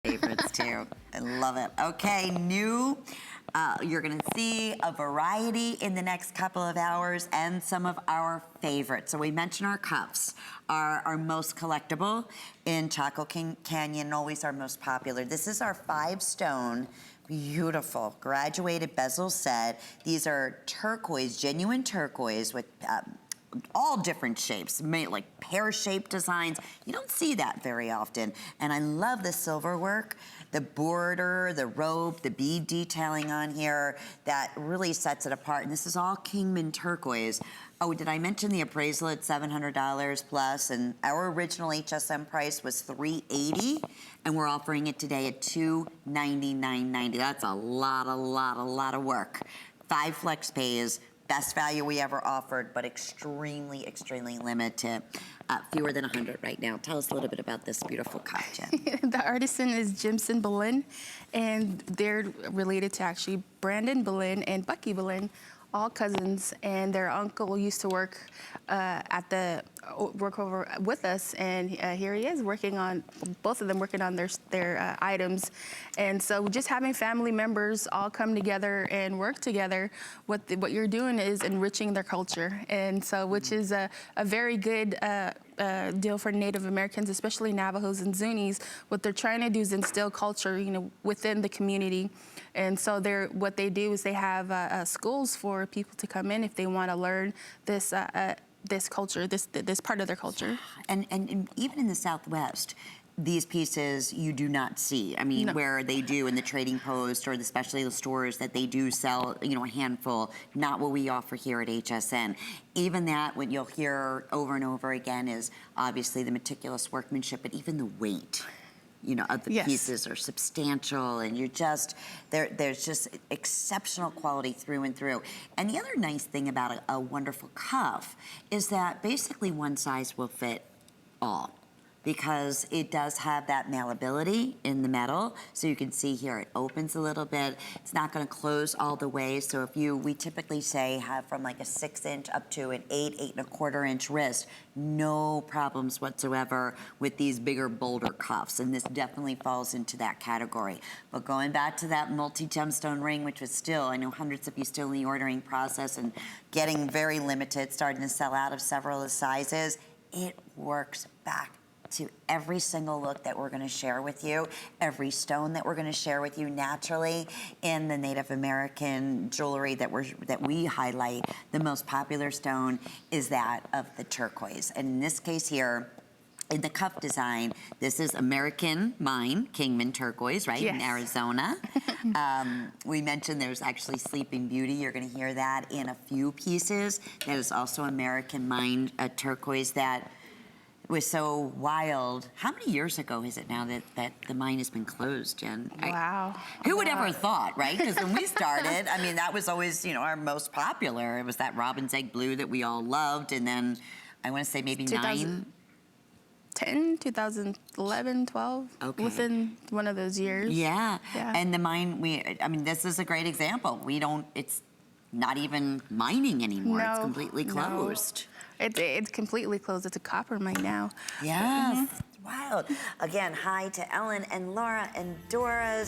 Favorites too. I love it. Okay, new. You're gonna see a variety in the next couple of hours and some of our favorites. So we mentioned our cuffs are our most collectible in Chaco Canyon, always our most popular. This is our 5-stone, beautiful graduated bezel set. These are turquoise, genuine turquoise with all different shapes, made like pear-shaped designs. You don't see that very often. And I love the silver work, the border, the rope, the bead detailing on here, that really sets it apart. And this is all Kingman Turquoise. Oh, did I mention the appraisal at $700 plus? And our original HSN price was $380, and we're offering it today at $299.90. That's a lot of work. 5 flex pays. Best value we ever offered, but extremely, extremely limited. Fewer than 100 right now. Tell us a little bit about this beautiful cuff, Jen. The artisan is Jimson Boleyn, and they're related to actually Brandon Boleyn and Bucky Boleyn, all cousins, and their uncle used to work over with us, and here he is working on, both of them working on their items. And so just having family members all come together and work together, what you're doing is enriching their culture. And so, which is a very good deal for Native Americans, especially Navajos and Zunis. What they're trying to do is instill culture, within the community. And so what they do is they have schools for people to come in if they want to learn this culture, this part of their culture. And even in the Southwest, these pieces you do not see. I mean, no. Where they do in the trading post or especially the stores that they do sell, a handful, not what we offer here at HSN. Even that, what you'll hear over and over again is obviously the meticulous workmanship, but even the weight. Of the pieces are substantial, and there's just exceptional quality through and through. And the other nice thing about a wonderful cuff is that basically one size will fit all, because it does have that malleability in the metal. So you can see here, it opens a little bit. It's not gonna close all the way. So we typically say have from like a 6-inch up to an 8.25-inch wrist, no problems whatsoever with these bigger, bolder cuffs. And this definitely falls into that category. But going back to that multi-gemstone ring, which was still, I know hundreds of you still in the ordering process and getting very limited, starting to sell out of several of the sizes, it works back to every single look that we're gonna share with you, every stone that we're gonna share with you naturally in the Native American jewelry that we highlight. The most popular stone is that of the turquoise. And in this case here, in the cuff design, this is American mine, Kingman Turquoise, right, yes. In Arizona. We mentioned there's actually Sleeping Beauty. You're gonna hear that in a few pieces. That is also American mine turquoise that was so wild. How many years ago is it now that the mine has been closed, Jen? Wow. Who would ever have thought, right? Because when we started, I mean, that was always, our most popular. It was that robin's egg blue that we all loved, and then I want to say maybe 2011, 12, okay. Within one of those years. Yeah. And the mine, this is a great example. It's not even mining anymore. No, it's completely closed. No. It's completely closed. It's a copper mine now. Yes. Wild. Again, hi to Ellen and Laura and Dora.